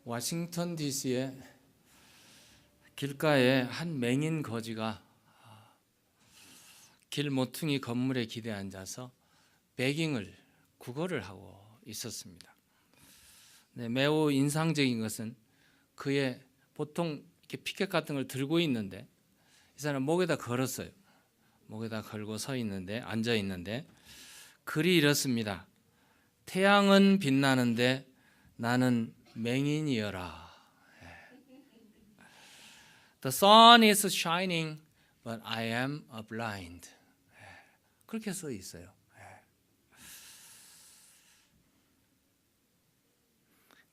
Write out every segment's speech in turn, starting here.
워싱턴 DC의 길가에 한 맹인 거지가 길 모퉁이 건물에 기대 앉아서 구걸을 하고 있었습니다. 네, 매우 인상적인 것은 그의 보통 이렇게 피켓 같은 걸 들고 있는데 이 사람 목에다 걸었어요. 목에다 걸고 서 있는데 앉아 있는데 글이 이렇습니다. 태양은 빛나는데 나는 맹인이여라. The sun is shining, but I am blind. 그렇게 써 있어요.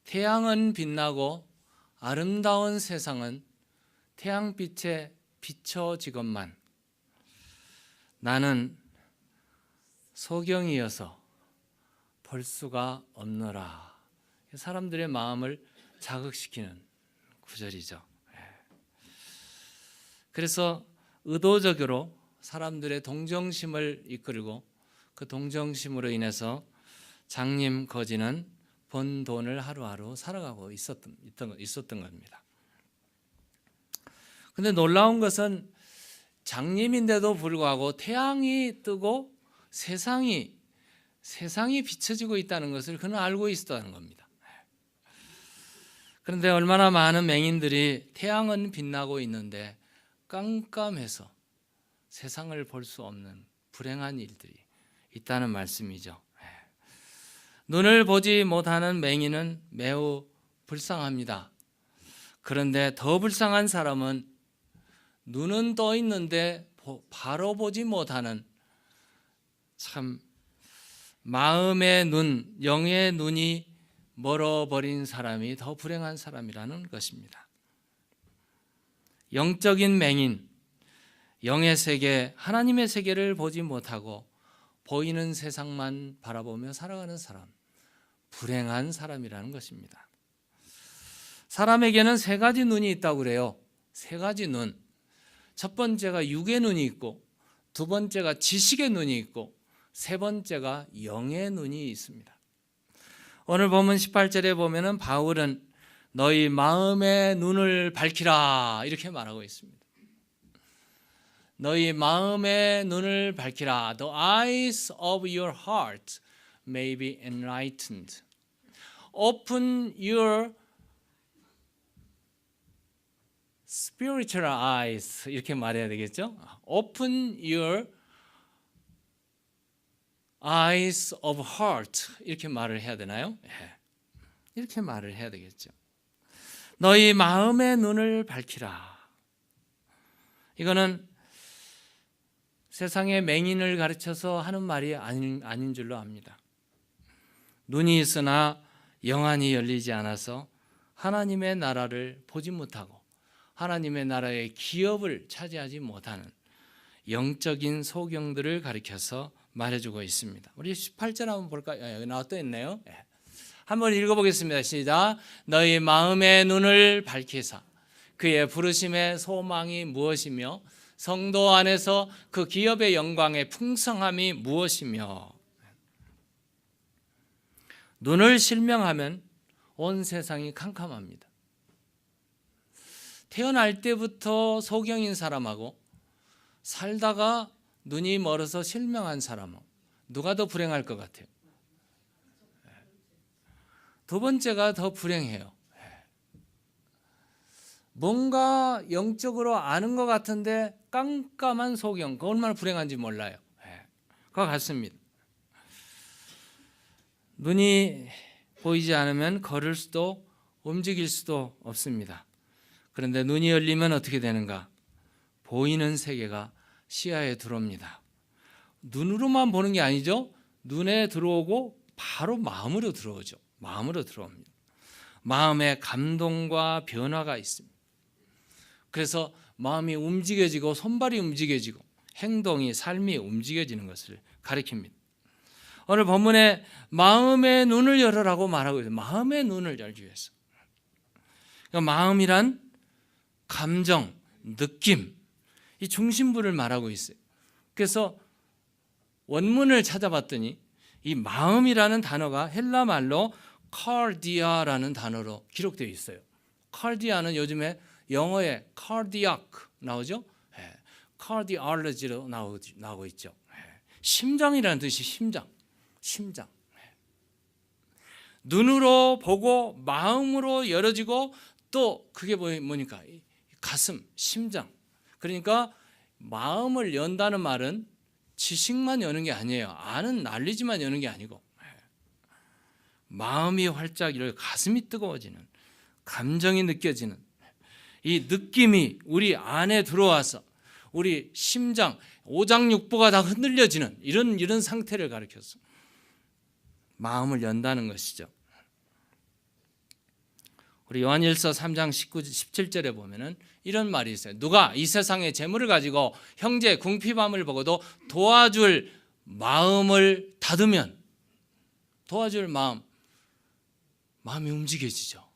태양은 빛나고 아름다운 세상은 태양빛에 비춰지건만 나는 소경이어서 볼 수가 없노라. 사람들의 마음을 자극시키는 구절이죠. 그래서 의도적으로 사람들의 동정심을 이끌고 그 동정심으로 인해서 장님 거지는 번 돈을 하루하루 살아가고 있었던 겁니다. 그런데 놀라운 것은 장님인데도 불구하고 태양이 뜨고 세상이 비춰지고 있다는 것을 그는 알고 있었다는 겁니다. 그런데 얼마나 많은 맹인들이 태양은 빛나고 있는데 깜깜해서 세상을 볼 수 없는 불행한 일들이 있다는 말씀이죠. 눈을 보지 못하는 맹인은 매우 불쌍합니다. 그런데 더 불쌍한 사람은 눈은 떠 있는데 바로 보지 못하는 참 마음의 눈, 영의 눈이 멀어버린 사람이 더 불행한 사람이라는 것입니다. 영적인 맹인, 영의 세계, 하나님의 세계를 보지 못하고 보이는 세상만 바라보며 살아가는 사람, 불행한 사람이라는 것입니다. 사람에게는 세 가지 눈이 있다고 그래요. 세 가지 눈. 첫 번째가 육의 눈이 있고, 두 번째가 지식의 눈이 있고, 세 번째가 영의 눈이 있습니다. 오늘 본문 18절에 보면은 바울은 너희 마음의 눈을 밝히라 이렇게 말하고 있습니다. 너희 마음의 눈을 밝히라. The eyes of your heart may be enlightened. Open your spiritual eyes 이렇게 말해야 되겠죠? Open your eyes of heart 이렇게 말을 해야 되나요? 이렇게 말을 해야 되겠죠. 너희 마음의 눈을 밝히라. 이거는 세상의 맹인을 가르쳐서 하는 말이 아닌 줄로 압니다. 눈이 있으나 영안이 열리지 않아서 하나님의 나라를 보지 못하고 하나님의 나라의 기업을 차지하지 못하는 영적인 소경들을 가르쳐서 말해주고 있습니다. 우리 18절 한번 볼까요? 여기 나와 있네요. 한번 읽어보겠습니다. 시작. 너희 마음의 눈을 밝히사 그의 부르심의 소망이 무엇이며 성도 안에서 그 기업의 영광의 풍성함이 무엇이며. 눈을 실명하면 온 세상이 캄캄합니다. 태어날 때부터 소경인 사람하고 살다가 눈이 멀어서 실명한 사람은 누가 더 불행할 것 같아요? 두 번째가 더 불행해요. 뭔가 영적으로 아는 것 같은데 깜깜한 소경, 그 얼마나 불행한지 몰라요. 그와 같습니다. 눈이 보이지 않으면 걸을 수도 움직일 수도 없습니다. 그런데 눈이 열리면 어떻게 되는가? 보이는 세계가 시야에 들어옵니다. 눈으로만 보는 게 아니죠. 눈에 들어오고 바로 마음으로 들어오죠. 마음으로 들어옵니다. 마음에 감동과 변화가 있습니다. 그래서 마음이 움직여지고 손발이 움직여지고 행동이 삶이 움직여지는 것을 가리킵니다. 오늘 본문에 마음의 눈을 열으라고 말하고 있어요. 마음의 눈을 열기 위해서. 그러니까 마음이란 감정, 느낌, 이 중심부를 말하고 있어요. 그래서 원문을 찾아봤더니 이 마음이라는 단어가 헬라 말로 cardia라는 단어로 기록되어 있어요. cardia는 요즘에 영어에 cardiac 나오죠? cardiology로 나오고 있죠. 심장이라는 뜻이 심장. 눈으로 보고 마음으로 열어지고 또 그게 뭐니까 가슴, 심장. 그러니까 마음을 연다는 말은 지식만 여는 게 아니에요. 아는 난리지만 여는 게 아니고 마음이 활짝 열려 가슴이 뜨거워지는, 감정이 느껴지는 이 느낌이 우리 안에 들어와서 우리 심장, 오장육부가 다 흔들려지는 이런 상태를 가리켜서 마음을 연다는 것이죠. 우리 요한일서 3장 17절에 보면은 이런 말이 있어요. 누가 이 세상의 재물을 가지고 형제 궁핍함을 보고도 도와줄 마음을 닫으면 도와줄 마음이 움직여지죠.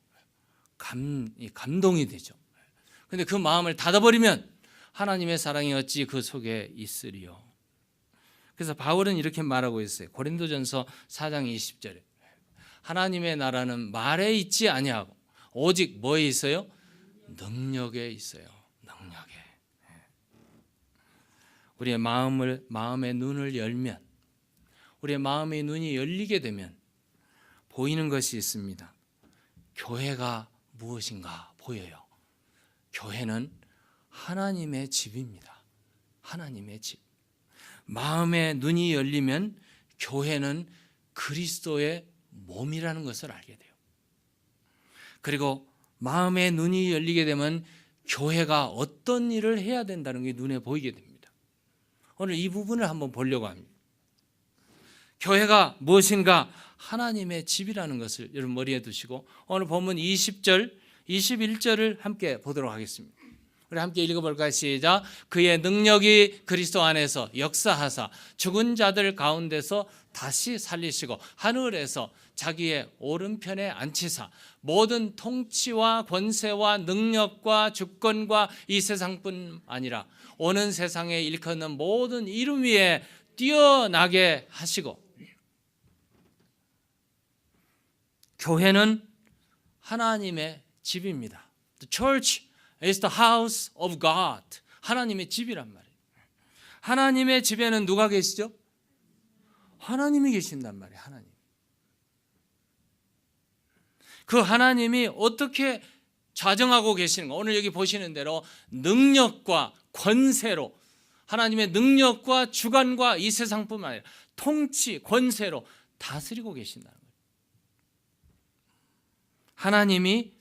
감동이 되죠. 근데 그 마음을 닫아버리면 하나님의 사랑이 어찌 그 속에 있으리요. 그래서 바울은 이렇게 말하고 있어요. 고린도전서 4장 20절에 하나님의 나라는 말에 있지 아니하고 오직 뭐에 있어요? 능력에 있어요. 능력에. 우리의 마음의 눈을 열면, 우리의 마음의 눈이 열리게 되면 보이는 것이 있습니다. 교회가 무엇인가 보여요. 교회는 하나님의 집입니다. 하나님의 집. 마음의 눈이 열리면 교회는 그리스도의 몸이라는 것을 알게 돼요. 그리고 마음의 눈이 열리게 되면 교회가 어떤 일을 해야 된다는 게 눈에 보이게 됩니다. 오늘 이 부분을 한번 보려고 합니다. 교회가 무엇인가? 하나님의 집이라는 것을 여러분 머리에 두시고 오늘 본문 20절, 21절을 함께 보도록 하겠습니다. 우리 함께 읽어볼까요? 시작. 그의 능력이 그리스도 안에서 역사하사 죽은 자들 가운데서 다시 살리시고 하늘에서 자기의 오른편에 앉히사 모든 통치와 권세와 능력과 주권과 이 세상뿐 아니라 오는 세상에 일컫는 모든 이름 위에 뛰어나게 하시고, 교회는 하나님의 집입니다. The church is the house of God. 하나님의 집이란 말이에요. 하나님의 집에는 누가 계시죠? 하나님이 계신단 말이에요. 하나님. 그 하나님이 어떻게 좌정하고 계시는가? 오늘 여기 보시는 대로 능력과 권세로, 하나님의 능력과 주관과 이 세상뿐만 아니라 통치, 권세로 다스리고 계신다는 거예요. 하나님이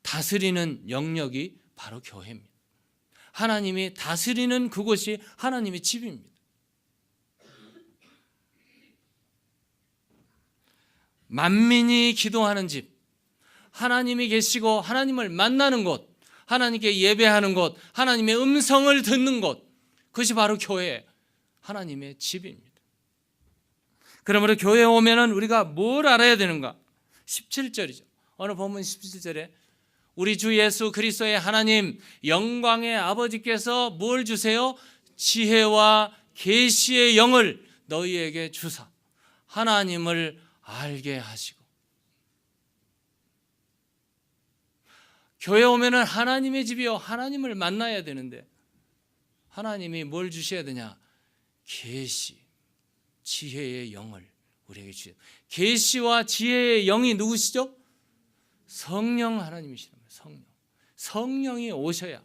다스리는 영역이 바로 교회입니다. 하나님이 다스리는 그곳이 하나님의 집입니다. 만민이 기도하는 집, 하나님이 계시고 하나님을 만나는 곳, 하나님께 예배하는 곳, 하나님의 음성을 듣는 곳, 그것이 바로 교회, 하나님의 집입니다. 그러므로 교회에 오면은 우리가 뭘 알아야 되는가? 17절이죠. 오늘 본문 17절에 우리 주 예수 그리스도의 하나님 영광의 아버지께서 뭘 주세요? 지혜와 계시의 영을 너희에게 주사 하나님을 알게 하시고. 교회 오면은 하나님의 집이요, 하나님을 만나야 되는데 하나님이 뭘 주셔야 되냐? 계시, 지혜의 영을 우리에게 주세요. 계시와 지혜의 영이 누구시죠? 성령 하나님이시란 말이에요. 성령이 오셔야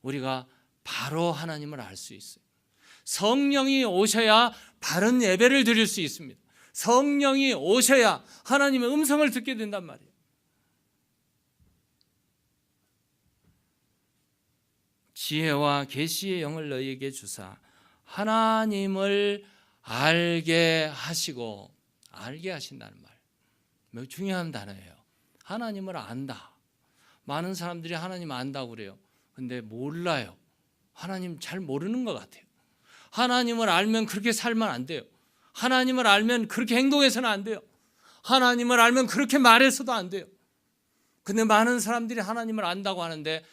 우리가 바로 하나님을 알 수 있어요. 성령이 오셔야 바른 예배를 드릴 수 있습니다. 성령이 오셔야 하나님의 음성을 듣게 된단 말이에요. 지혜와 계시의 영을 너희에게 주사 하나님을 알게 하시고, 알게 하신다는 말 매우 중요한 단어예요. 하나님을 안다. 많은 사람들이 하나님 안다고 그래요. 근데 몰라요. 하나님 잘 모르는 것 같아요. 하나님을 알면 그렇게 살면 안 돼요. 하나님을 알면 그렇게 행동해서는 안 돼요. 하나님을 알면 그렇게 말해서도 안 돼요. 근데 많은 사람들이 하나님을 안다고 하는데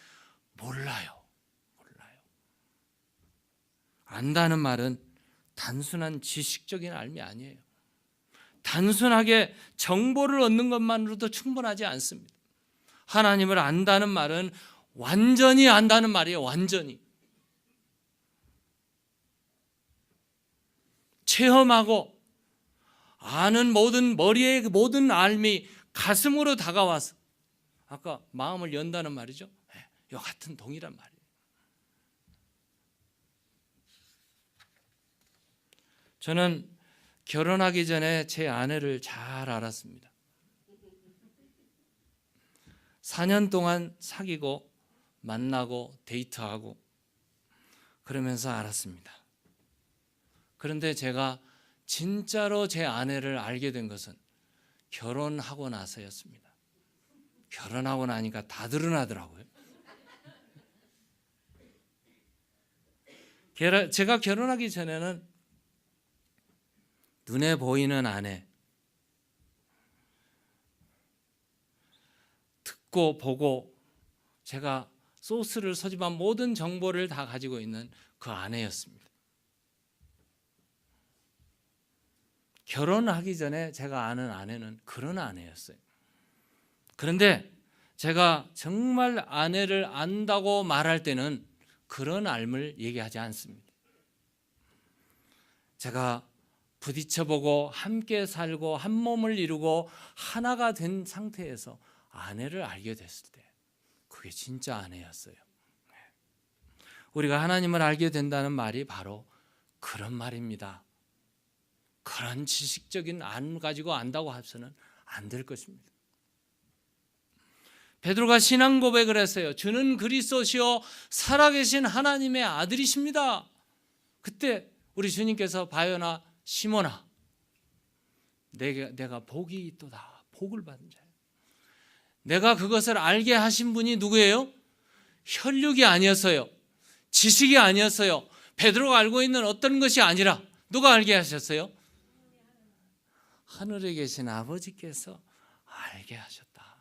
몰라요. 안다는 말은 단순한 지식적인 알미 아니에요. 단순하게 정보를 얻는 것만으로도 충분하지 않습니다. 하나님을 안다는 말은 완전히 안다는 말이에요. 완전히. 체험하고 아는 머리의 모든 알미 가슴으로 다가와서 아까 마음을 연다는 말이죠. 요 같은 동일한 말이에요. 저는 결혼하기 전에 제 아내를 잘 알았습니다. 4년 동안 사귀고 만나고 데이트하고 그러면서 알았습니다. 그런데 제가 진짜로 제 아내를 알게 된 것은 결혼하고 나서였습니다. 결혼하고 나니까 다 드러나더라고요. 제가 결혼하기 전에는 눈에 보이는 아내, 듣고 보고 제가 소스를 서집한 모든 정보를 다 가지고 있는 그 아내였습니다. 결혼하기 전에 제가 아는 아내는 그런 아내였어요. 그런데 제가 정말 아내를 안다고 말할 때는 그런 알을 얘기하지 않습니다. 제가 부딪혀보고 함께 살고 한 몸을 이루고 하나가 된 상태에서 아내를 알게 됐을 때 그게 진짜 아내였어요. 우리가 하나님을 알게 된다는 말이 바로 그런 말입니다. 그런 지식적인 안 가지고 안다고 해서는 안 될 것입니다. 베드로가 신앙 고백을 했어요. 주는 그리스도시요 살아계신 하나님의 아들이십니다. 그때 우리 주님께서 바요나 시몬아 내가 복이 있도다. 복을 받은 자예요. 내가 그것을 알게 하신 분이 누구예요? 혈육이 아니었어요. 지식이 아니었어요. 베드로가 알고 있는 어떤 것이 아니라 누가 알게 하셨어요? 하늘에 계신 아버지께서 알게 하셨다.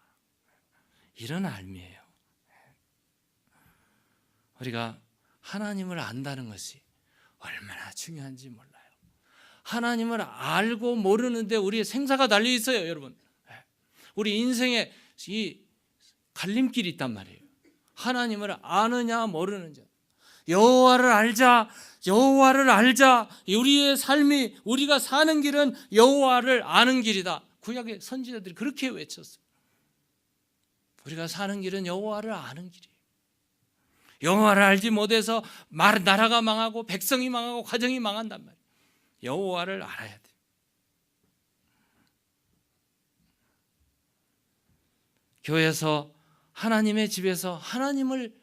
이런 알미예요. 우리가 하나님을 안다는 것이 얼마나 중요한지 몰라요. 하나님을 알고 모르는데 우리의 생사가 달려 있어요, 여러분. 우리 인생에 이 갈림길이 있단 말이에요. 하나님을 아느냐 모르느냐. 여호와를 알자. 여호와를 알자. 우리의 삶이 우리가 사는 길은 여호와를 아는 길이다. 구약의 선지자들이 그렇게 외쳤어요. 우리가 사는 길은 여호와를 아는 길이에요. 여호와를 알지 못해서 나라가 망하고 백성이 망하고 가정이 망한단 말이에요. 여호와를 알아야 돼요. 교회에서 하나님의 집에서 하나님을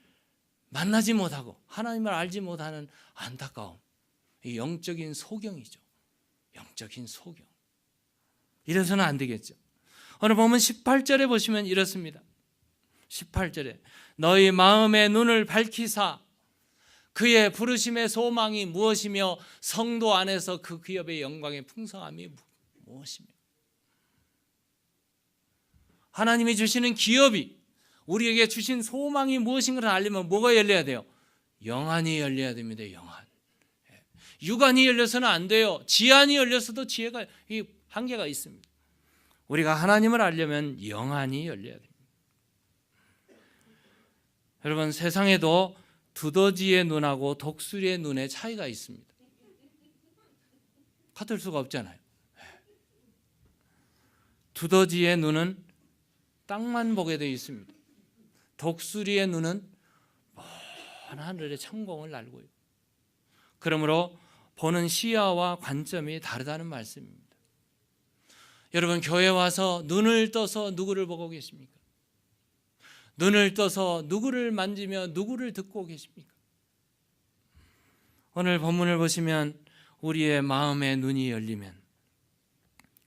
만나지 못하고 하나님을 알지 못하는 안타까움, 이 영적인 소경이죠. 영적인 소경. 이래서는 안 되겠죠. 오늘 보면 18절에 보시면 이렇습니다. 18절에 너희 마음의 눈을 밝히사 그의 부르심의 소망이 무엇이며 성도 안에서 그 기업의 영광의 풍성함이 무엇이며. 하나님이 주시는 기업이 우리에게 주신 소망이 무엇인가를 알려면 뭐가 열려야 돼요? 영안이 열려야 됩니다. 영안. 육안이 열려서는 안 돼요. 지안이 열려서도 지혜가 이 한계가 있습니다. 우리가 하나님을 알려면 영안이 열려야 됩니다. 여러분, 세상에도 두더지의 눈하고 독수리의 눈의 차이가 있습니다. 같을 수가 없잖아요. 두더지의 눈은 땅만 보게 되어 있습니다. 독수리의 눈은 먼 하늘의 천공을 날고 있고, 그러므로 보는 시야와 관점이 다르다는 말씀입니다. 여러분, 교회 와서 눈을 떠서 누구를 보고 계십니까? 눈을 떠서 누구를 만지며 누구를 듣고 계십니까? 오늘 본문을 보시면 우리의 마음의 눈이 열리면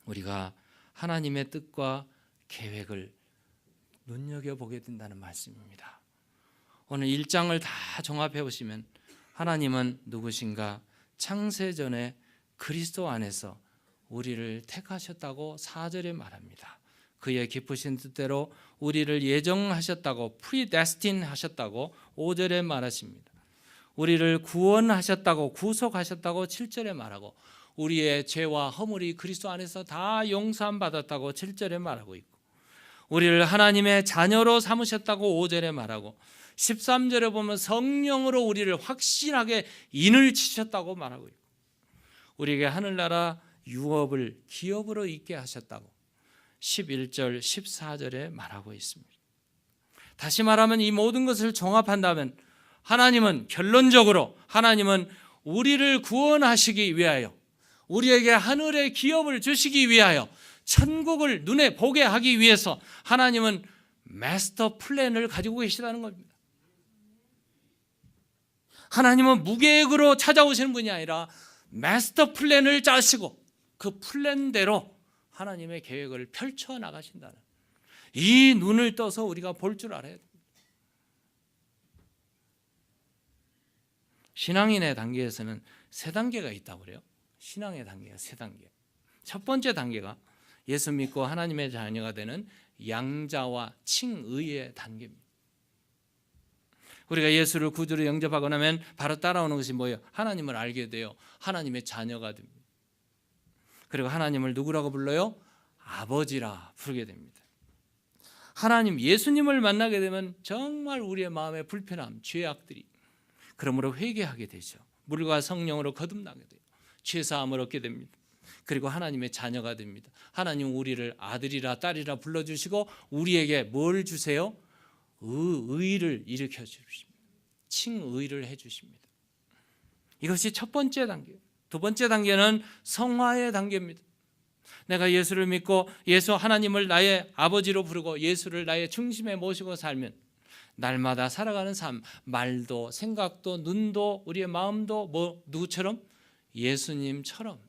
우리가 하나님의 뜻과 계획을 눈여겨보게 된다는 말씀입니다. 오늘 1장을 다 종합해 보시면 하나님은 누구신가? 창세전에 그리스도 안에서 우리를 택하셨다고 4절에 말합니다. 그의 기쁘신 뜻대로 우리를 예정하셨다고 predestined 하셨다고 5절에 말하십니다. 우리를 구원하셨다고 구속하셨다고 7절에 말하고 우리의 죄와 허물이 그리스도 안에서 다 용서받았다고 7절에 말하고 있고, 우리를 하나님의 자녀로 삼으셨다고 5절에 말하고, 13절에 보면 성령으로 우리를 확실하게 인을 치셨다고 말하고 있고, 우리에게 하늘나라 유업을 기업으로 있게 하셨다고 11절 14절에 말하고 있습니다. 다시 말하면 이 모든 것을 종합한다면 하나님은 결론적으로 하나님은 우리를 구원하시기 위하여, 우리에게 하늘의 기업을 주시기 위하여, 천국을 눈에 보게 하기 위해서 하나님은 마스터 플랜을 가지고 계시다는 겁니다. 하나님은 무계획으로 찾아오시는 분이 아니라 마스터 플랜을 짜시고 그 플랜대로 하나님의 계획을 펼쳐나가신다는, 이 눈을 떠서 우리가 볼 줄 알아야 됩니다. 신앙인의 단계에서는 세 단계가 있다고 그래요. 신앙의 단계가 세 단계. 첫 번째 단계가 예수 믿고 하나님의 자녀가 되는 양자와 칭의의 단계입니다. 우리가 예수를 구주로 영접하고 나면 바로 따라오는 것이 뭐예요? 하나님을 알게 돼요. 하나님의 자녀가 됩니다. 그리고 하나님을 누구라고 불러요? 아버지라 부르게 됩니다. 하나님, 예수님을 만나게 되면 정말 우리의 마음의 불편함, 죄악들이, 그러므로 회개하게 되죠. 물과 성령으로 거듭나게 돼요. 죄사함을 얻게 됩니다. 그리고 하나님의 자녀가 됩니다. 하나님 우리를 아들이라 딸이라 불러주시고 우리에게 뭘 주세요? 의를 일으켜 주십니다. 칭의를 해주십니다. 이것이 첫 번째 단계예요. 두 번째 단계는 성화의 단계입니다. 내가 예수를 믿고 예수 하나님을 나의 아버지로 부르고 예수를 나의 중심에 모시고 살면 날마다 살아가는 삶, 말도 생각도 눈도 우리의 마음도 누구처럼? 예수님처럼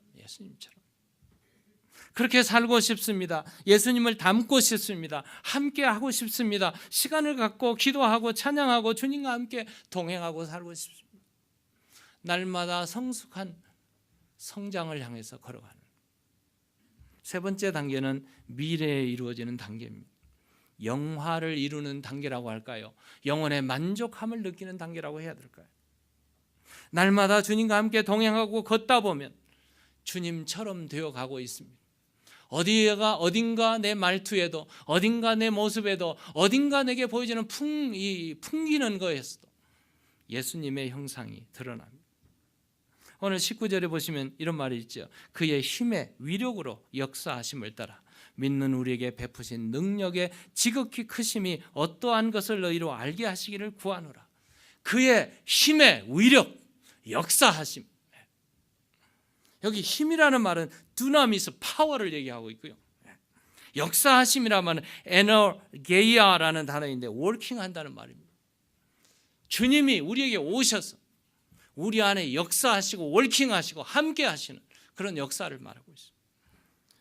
그렇게 살고 싶습니다. 예수님을 닮고 싶습니다. 함께 하고 싶습니다. 시간을 갖고 기도하고 찬양하고 주님과 함께 동행하고 살고 싶습니다. 날마다 성숙한 성장을 향해서 걸어가는. 세 번째 단계는 미래에 이루어지는 단계입니다. 영화를 이루는 단계라고 할까요? 영혼의 만족함을 느끼는 단계라고 해야 될까요? 날마다 주님과 함께 동행하고 걷다 보면 주님처럼 되어가고 있습니다. 어딘가 내 말투에도, 어딘가 내 모습에도, 어딘가 내게 보여지는 풍기는 거에서도 예수님의 형상이 드러납니다. 오늘 19절에 보시면 이런 말이 있죠. 그의 힘의 위력으로 역사하심을 따라 믿는 우리에게 베푸신 능력의 지극히 크심이 어떠한 것을 너희로 알게 하시기를 구하노라. 그의 힘의 위력, 역사하심. 여기 힘이라는 말은 두나미스, 파워를 얘기하고 있고요. 역사하심이라는 말은 에너게이아라는 단어인데 워킹한다는 말입니다. 주님이 우리에게 오셔서 우리 안에 역사하시고 워킹하시고 함께 하시는 그런 역사를 말하고 있습니다.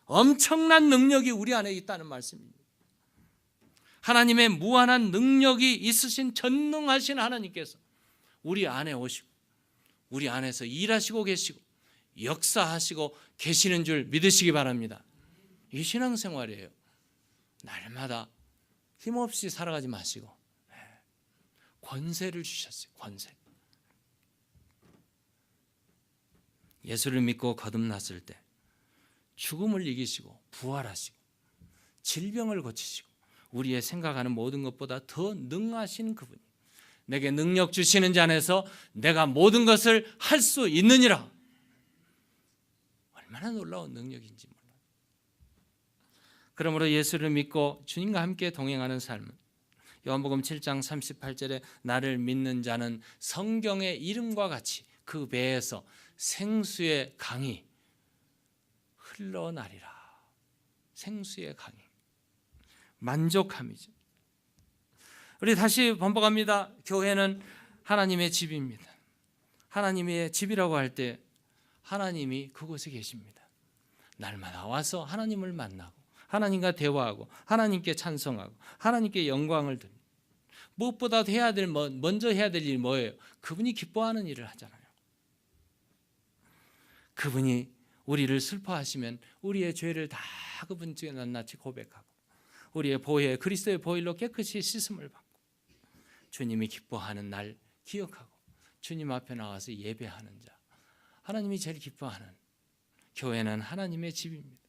엄청난 능력이 우리 안에 있다는 말씀입니다. 하나님의 무한한 능력이 있으신 전능하신 하나님께서 우리 안에 오시고 우리 안에서 일하시고 계시고 역사하시고 계시는 줄 믿으시기 바랍니다. 이 신앙생활이에요. 날마다 힘없이 살아가지 마시고 권세를 주셨어요. 권세. 예수를 믿고 거듭났을 때 죽음을 이기시고 부활하시고 질병을 고치시고 우리의 생각하는 모든 것보다 더 능하신 그분이 내게 능력 주시는 자 안에서 내가 모든 것을 할 수 있느니라. 얼마나 놀라운 능력인지 몰라요. 그러므로 예수를 믿고 주님과 함께 동행하는 삶은 요한복음 7장 38절에 나를 믿는 자는 성경의 이름과 같이 그 배에서 생수의 강이 흘러나리라. 생수의 강이. 만족함이죠. 우리 다시 반복합니다. 교회는 하나님의 집입니다. 하나님의 집이라고 할 때 하나님이 그곳에 계십니다. 날마다 와서 하나님을 만나고 하나님과 대화하고 하나님께 찬송하고 하나님께 영광을 드립니다. 무엇보다 먼저 해야 될 일이 뭐예요? 그분이 기뻐하는 일을 하잖아요. 그분이 우리를 슬퍼하시면 우리의 죄를 다 그분 뒤에 낱낱이 고백하고 우리의 보혈, 그리스도의 보혈로 깨끗이 씻음을 받고 주님이 기뻐하는 날 기억하고 주님 앞에 나와서 예배하는 자, 하나님이 제일 기뻐하는 교회는 하나님의 집입니다.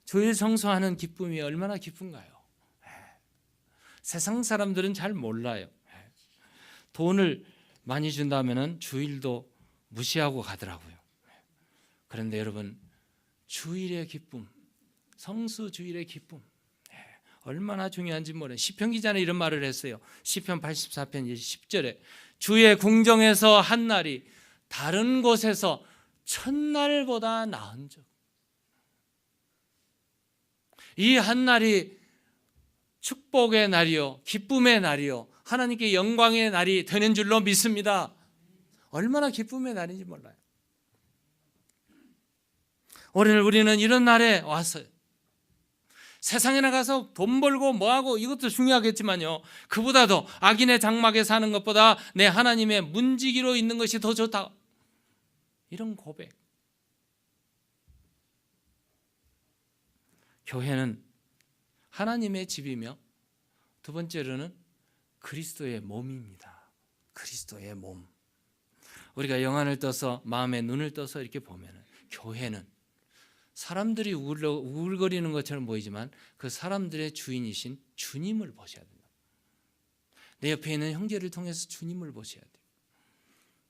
주일 성수하는 기쁨이 얼마나 기쁜가요? 세상 사람들은 잘 몰라요. 돈을 많이 준다면 주일도 무시하고 가더라고요. 그런데 여러분, 주일의 기쁨, 성수 주일의 기쁨 얼마나 중요한지 모르요. 시편 기자는 이런 말을 했어요. 시편 84편 10절에 주의 궁정에서 한 날이 다른 곳에서 천날보다 나은 적. 이 한 날이 축복의 날이요, 기쁨의 날이요, 하나님께 영광의 날이 되는 줄로 믿습니다. 얼마나 기쁨의 날인지 몰라요. 오늘 우리는 이런 날에 왔어요. 세상에 나가서 돈 벌고 뭐하고 이것도 중요하겠지만요, 그보다도 악인의 장막에 사는 것보다 내 하나님의 문지기로 있는 것이 더 좋다, 이런 고백. 교회는 하나님의 집이며 두 번째로는 그리스도의 몸입니다. 그리스도의 몸. 우리가 영안을 떠서 마음의 눈을 떠서 이렇게 보면 교회는 사람들이 우울거리는 것처럼 보이지만 그 사람들의 주인이신 주님을 보셔야 된다. 내 옆에 있는 형제를 통해서 주님을 보셔야 돼요.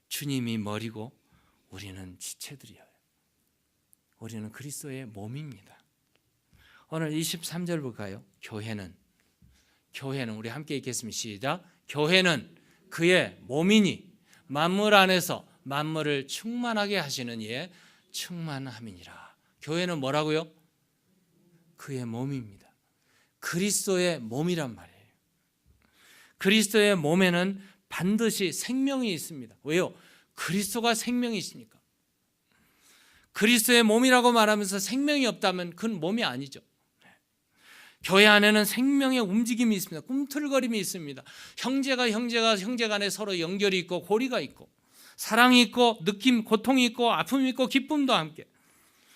주님이 머리고 우리는 지체들이에요. 우리는 그리스도의 몸입니다. 오늘 23절 볼까요? 교회는 우리 함께 읽겠습니다. 시작. 교회는 그의 몸이니 만물 안에서 만물을 충만하게 하시는 이의 충만함이니라. 교회는 뭐라고요? 그의 몸입니다. 그리스도의 몸이란 말이에요. 그리스도의 몸에는 반드시 생명이 있습니다. 왜요? 그리스도가 생명이시니까. 그리스도의 몸이라고 말하면서 생명이 없다면 그건 몸이 아니죠. 교회 안에는 생명의 움직임이 있습니다. 꿈틀거림이 있습니다. 형제가 형제 간에 서로 연결이 있고 고리가 있고 사랑이 있고 느낌, 고통이 있고 아픔이 있고 기쁨도 함께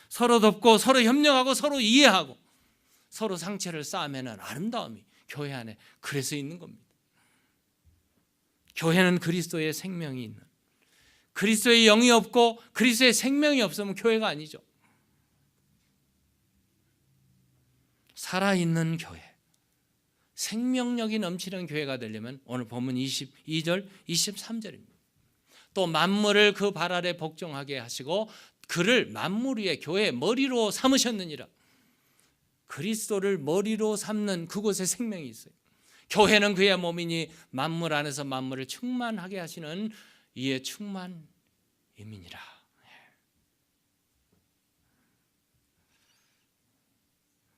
서로 돕고 서로 협력하고 서로 이해하고 서로 상처를 쌓으면 아름다움이 교회 안에 그래서 있는 겁니다. 교회는 그리스도의 생명이 있는, 그리스도의 영이 없고 그리스도의 생명이 없으면 교회가 아니죠. 살아있는 교회, 생명력이 넘치는 교회가 되려면 오늘 본문 22절, 23절입니다. 또 만물을 그 발 아래 복종하게 하시고 그를 만물 위에 교회의 머리로 삼으셨느니라. 그리스도를 머리로 삼는 그곳에 생명이 있어요. 교회는 그의 몸이니 만물 안에서 만물을 충만하게 하시는 이의 충만임이니라.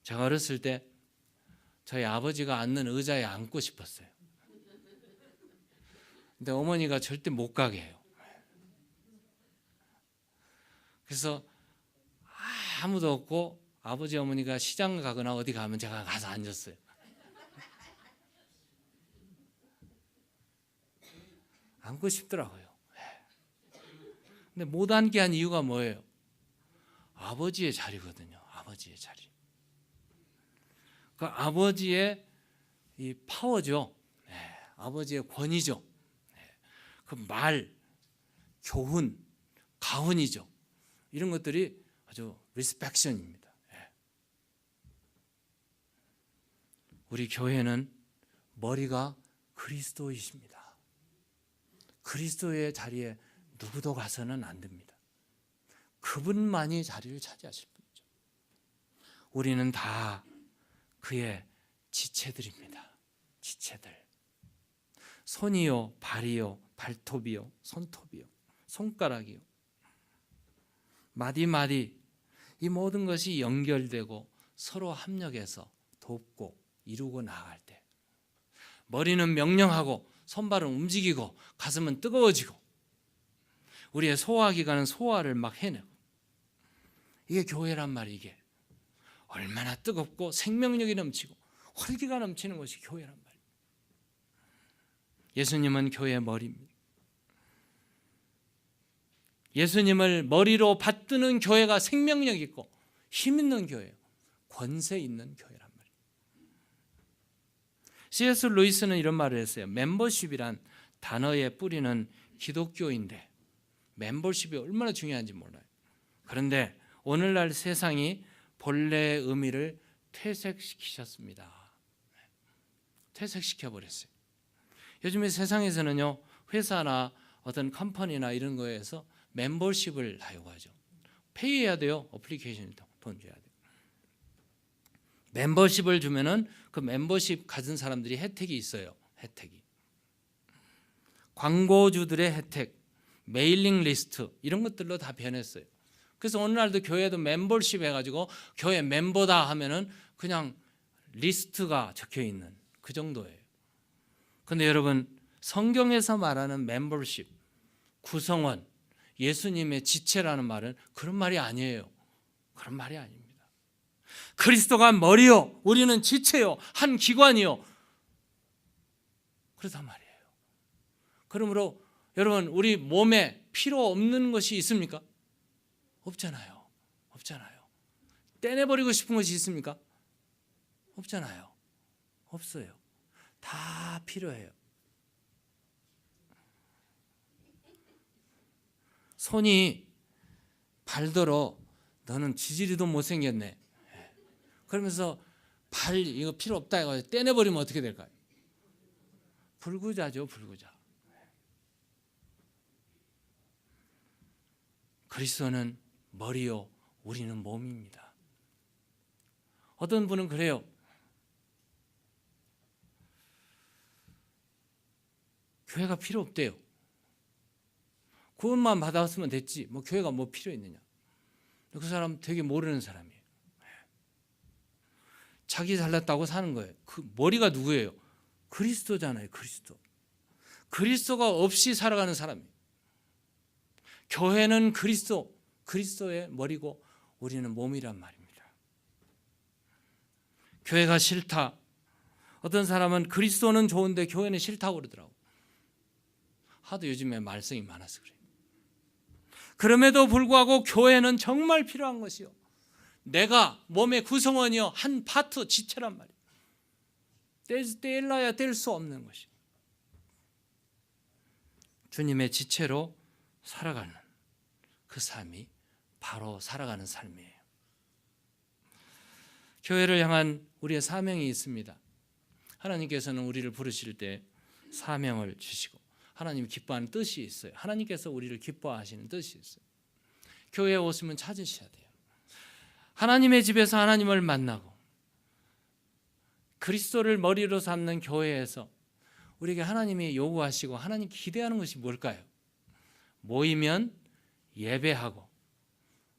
제가 어렸을 때 저희 아버지가 앉는 의자에 앉고 싶었어요. 근데 어머니가 절대 못 가게 해요. 그래서 아무도 없고 아버지 어머니가 시장 가거나 어디 가면 제가 가서 앉았어요. 앉고 싶더라고요. 근데 못 앉게 한 이유가 뭐예요? 아버지의 자리거든요. 아버지의 자리. 그 아버지의 이 파워죠. 아버지의 권위죠. 그 말, 교훈, 가훈이죠. 이런 것들이 아주 리스펙션입니다. 우리 교회는 머리가 그리스도이십니다. 그리스도의 자리에 누구도 가서는 안 됩니다. 그분만이 자리를 차지하실 분이죠. 우리는 다 그의 지체들입니다. 지체들. 손이요, 발이요, 발톱이요, 손톱이요, 손가락이요, 마디마디, 이 모든 것이 연결되고 서로 합력해서 돕고 이루고 나아갈 때 머리는 명령하고 손발은 움직이고 가슴은 뜨거워지고 우리의 소화기관은 소화를 막 해내고, 이게 교회란 말이에요. 이게 얼마나 뜨겁고 생명력이 넘치고 활기가 넘치는 것이 교회란 말이에요. 예수님은 교회의 머리입니다. 예수님을 머리로 받드는 교회가 생명력 있고 힘 있는 교회예요. 권세 있는 교회란 말이에요. C.S. 루이스는 이런 말을 했어요. 멤버십이란 단어의 뿌리는 기독교인데 멤버십이 얼마나 중요한지 몰라요. 그런데 오늘날 세상이 본래의 의미를 퇴색시키셨습니다. 퇴색시켜버렸어요. 요즘에 세상에서는요, 회사나 어떤 컴퍼니나 이런 거에서 멤버십을 요구하죠. 페이해야 돼요. 어플리케이션에 돈 줘야 돼요. 멤버십을 주면은 그 멤버십 가진 사람들이 혜택이 있어요. 혜택이. 광고주들의 혜택, 메일링 리스트 이런 것들로 다 변했어요. 그래서 오늘날도 교회도 멤버십 해가지고 교회 멤버다 하면은 그냥 리스트가 적혀 있는 그 정도예요. 근데 여러분, 성경에서 말하는 멤버십, 구성원, 예수님의 지체라는 말은 그런 말이 아니에요. 그런 말이 아닙니다. 그리스도가 머리요, 우리는 지체요, 한 기관이요. 그렇단 말이에요. 그러므로 여러분, 우리 몸에 필요 없는 것이 있습니까? 없잖아요. 없잖아요. 떼내버리고 싶은 것이 있습니까? 없잖아요. 없어요. 다 필요해요. 손이 발더러 너는 지지리도 못생겼네. 그러면서 발 이거 필요 없다 해가지고 떼내버리면 어떻게 될까요? 불구자죠, 불구자. 그리스도는 머리요, 우리는 몸입니다. 어떤 분은 그래요. 교회가 필요 없대요. 구원만 받았으면 됐지. 뭐 교회가 뭐 필요 있느냐. 그 사람 되게 모르는 사람이에요. 자기 잘났다고 사는 거예요. 그 머리가 누구예요? 그리스도잖아요. 그리스도. 그리스도가 없이 살아가는 사람이에요. 교회는 그리스도의 머리고 우리는 몸이란 말입니다. 교회가 싫다. 어떤 사람은 그리스도는 좋은데 교회는 싫다고 그러더라고. 하도 요즘에 말썽이 많아서 그래요. 그럼에도 불구하고 교회는 정말 필요한 것이요. 내가 몸의 구성원이요, 한 파트 지체란 말이에요. 떼려야 뗄 수 없는 것이요. 주님의 지체로 살아가는 그 삶이 바로 살아가는 삶이에요. 교회를 향한 우리의 사명이 있습니다. 하나님께서는 우리를 부르실 때 사명을 주시고 하나님이 기뻐하는 뜻이 있어요. 하나님께서 우리를 기뻐하시는 뜻이 있어요. 교회에 오시면 찾으셔야 돼요. 하나님의 집에서 하나님을 만나고 그리스도를 머리로 삼는 교회에서 우리에게 하나님이 요구하시고 하나님 기대하는 것이 뭘까요? 모이면 예배하고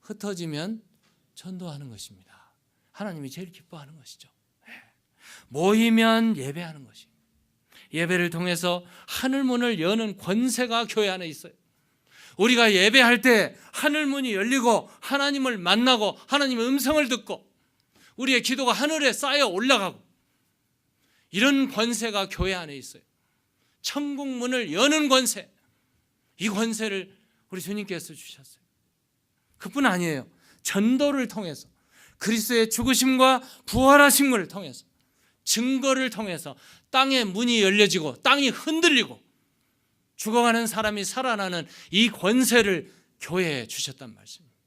흩어지면 전도하는 것입니다. 하나님이 제일 기뻐하는 것이죠. 모이면 예배하는 것이. 예배를 통해서 하늘문을 여는 권세가 교회 안에 있어요. 우리가 예배할 때 하늘문이 열리고 하나님을 만나고 하나님의 음성을 듣고 우리의 기도가 하늘에 쌓여 올라가고 이런 권세가 교회 안에 있어요. 천국 문을 여는 권세. 이 권세를 우리 주님께서 주셨어요. 그뿐 아니에요. 전도를 통해서 그리스도의 죽으심과 부활하심을 통해서 증거를 통해서 땅의 문이 열려지고 땅이 흔들리고 죽어가는 사람이 살아나는 이 권세를 교회에 주셨단 말씀입니다.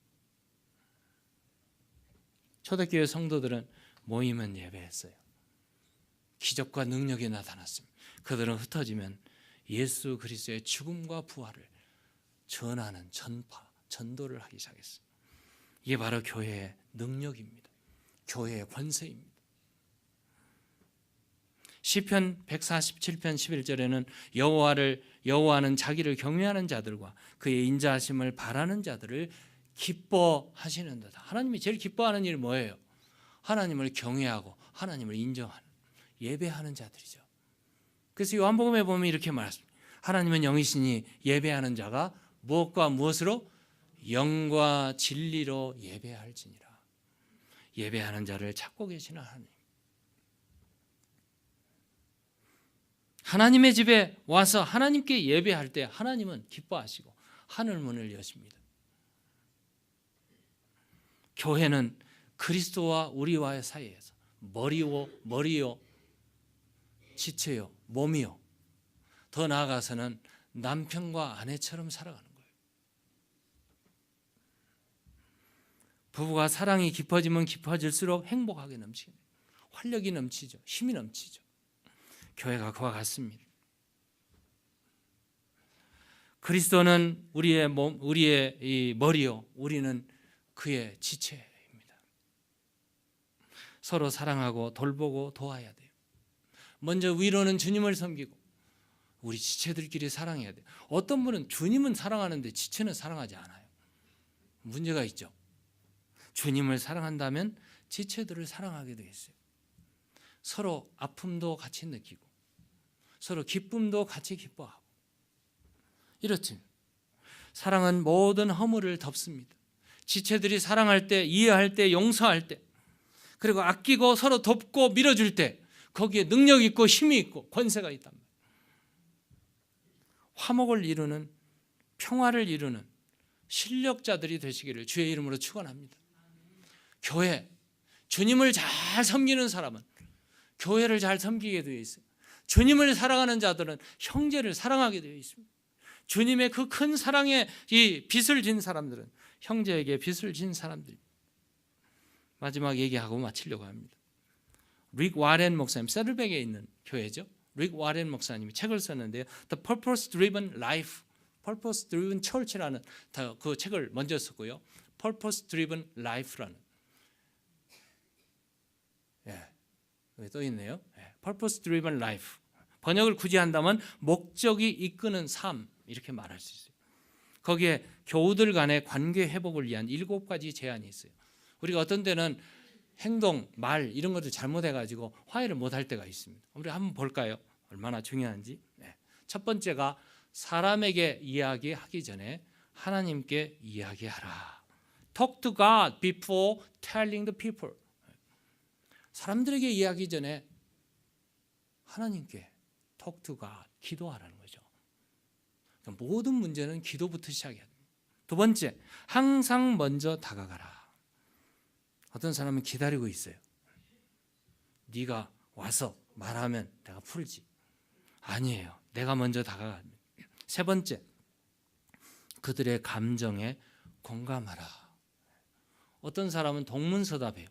초대교회 성도들은 모이면 예배했어요. 기적과 능력이 나타났습니다. 그들은 흩어지면 예수 그리스도의 죽음과 부활을 전하는 전도를 하기 시작했어요. 이게 바로 교회의 능력입니다. 교회의 권세입니다. 시편 147편 11절에는 여호와는 자기를 경외하는 자들과 그의 인자하심을 바라는 자들을 기뻐하시는도다. 하나님이 제일 기뻐하는 일이 뭐예요? 하나님을 경외하고 하나님을 인정하는, 예배하는 자들이죠. 그래서 요한복음에 보면 이렇게 말했습니다. 하나님은 영이시니 예배하는 자가 무엇과 무엇으로? 영과 진리로 예배할지니라. 예배하는 자를 찾고 계시는 하나님. 하나님의 집에 와서 하나님께 예배할 때 하나님은 기뻐하시고 하늘 문을 여십니다. 교회는 그리스도와 우리와의 사이에서 머리요, 지체요, 몸이요. 더 나아가서는 남편과 아내처럼 살아가는 거예요. 부부가 사랑이 깊어지면 깊어질수록 행복하게 넘치게 돼요. 활력이 넘치죠. 힘이 넘치죠. 교회가 그와 같습니다. 그리스도는 우리의 몸, 우리의 이 머리요, 우리는 그의 지체입니다. 서로 사랑하고 돌보고 도와야 돼요. 먼저 위로는 주님을 섬기고 우리 지체들끼리 사랑해야 돼요. 어떤 분은 주님은 사랑하는데 지체는 사랑하지 않아요. 문제가 있죠. 주님을 사랑한다면 지체들을 사랑하게 되어 있어요. 서로 아픔도 같이 느끼고 서로 기쁨도 같이 기뻐하고 이렇지. 사랑은 모든 허물을 덮습니다. 지체들이 사랑할 때, 이해할 때, 용서할 때, 그리고 아끼고 서로 돕고 밀어줄 때 거기에 능력 있고 힘이 있고 권세가 있단 말이에요. 화목을 이루는, 평화를 이루는 실력자들이 되시기를 주의 이름으로 축원합니다. 교회, 주님을 잘 섬기는 사람은 교회를 잘 섬기게 되어 있어요. 주님을 사랑하는 자들은 형제를 사랑하게 되어 있습니다. 주님의 그 큰 사랑에 이 빚을 진 사람들은 형제에게 빚을 진 사람들입니다. 마지막 얘기하고 마치려고 합니다. 릭 와렌 목사님, 세들백에 있는 교회죠. 릭 와렌 목사님이 책을 썼는데요. The Purpose Driven Life, Purpose Driven Church라는 그 책을 먼저 썼고요. Purpose Driven Life라는 여기 또 있네요. Purpose Driven Life. 번역을 굳이 한다면 목적이 이끄는 삶 이렇게 말할 수 있어요. 거기에 교우들 간의 관계 회복을 위한 7가지 제안이 있어요. 우리가 어떤 때는 행동, 말 이런 것들 잘못해가지고 화해를 못할 때가 있습니다. 우리 한번 볼까요? 얼마나 중요한지. 첫 번째가 사람에게 이야기하기 전에 하나님께 이야기하라. Talk to God before telling the people. 사람들에게 이야기하기 전에 하나님께 talk to God, 기도하라는 거죠. 그러니까 모든 문제는 기도부터 시작해야 됩니다. 두 번째, 항상 먼저 다가가라. 어떤 사람은 기다리고 있어요. 네가 와서 말하면 내가 풀지. 아니에요. 내가 먼저 다가갑니다. 세 번째, 그들의 감정에 공감하라. 어떤 사람은 동문서답해요.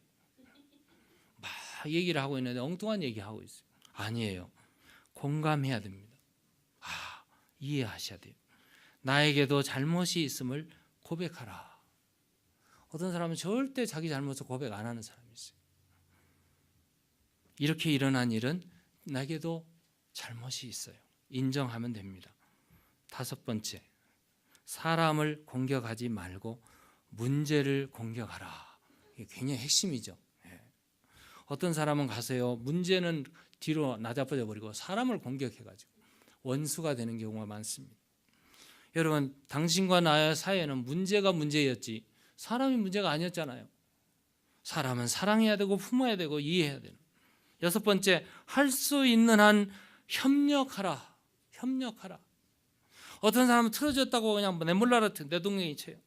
막 얘기를 하고 있는데 엉뚱한 얘기하고 있어요. 아니에요. 공감해야 됩니다. 이해하셔야 돼요. 나에게도 잘못이 있음을 고백하라. 어떤 사람은 절대 자기 잘못을 고백 안 하는 사람이 있어요. 이렇게 일어난 일은 나에게도 잘못이 있어요. 인정하면 됩니다. 다섯 번째, 사람을 공격하지 말고 문제를 공격하라. 이게 굉장히 핵심이죠. 어떤 사람은 가세요. 문제는 뒤로 나자빠져 버리고 사람을 공격해가지고 원수가 되는 경우가 많습니다. 여러분, 당신과 나의 사이에는 문제가 문제였지 사람이 문제가 아니었잖아요. 사람은 사랑해야 되고 품어야 되고 이해해야 되는. 여섯 번째, 할 수 있는 한 협력하라. 협력하라. 어떤 사람은 틀어졌다고 그냥 내몰라라 내 동네에 쳐요.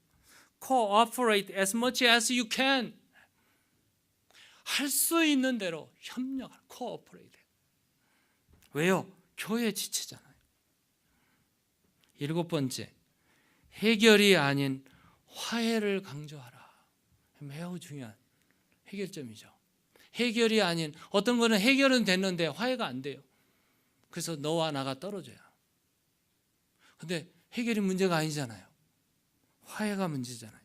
Cooperate as much as you can. 할 수 있는 대로 협력하라. Cooperate. 왜요? 교회 지체잖아요. 일곱 번째, 해결이 아닌 화해를 강조하라. 매우 중요한 해결점이죠. 해결이 아닌, 어떤 거는 해결은 됐는데 화해가 안 돼요. 그래서 너와 나가 떨어져요. 근데 해결이 문제가 아니잖아요. 화해가 문제잖아요.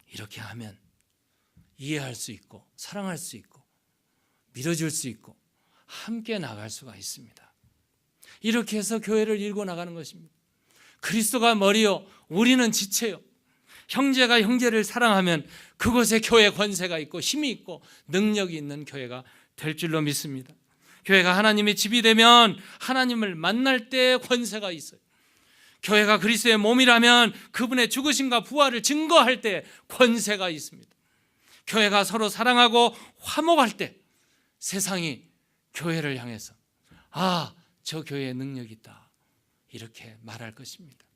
이렇게 하면 이해할 수 있고 사랑할 수 있고 밀어줄 수 있고 함께 나갈 수가 있습니다. 이렇게 해서 교회를 이끌고 나가는 것입니다. 그리스도가 머리요, 우리는 지체요. 형제가 형제를 사랑하면 그곳에 교회 권세가 있고 힘이 있고 능력이 있는 교회가 될 줄로 믿습니다. 교회가 하나님의 집이 되면 하나님을 만날 때 권세가 있어요. 교회가 그리스도의 몸이라면 그분의 죽으심과 부활을 증거할 때 권세가 있습니다. 교회가 서로 사랑하고 화목할 때 세상이 교회를 향해서 저 교회에 능력이 있다 이렇게 말할 것입니다.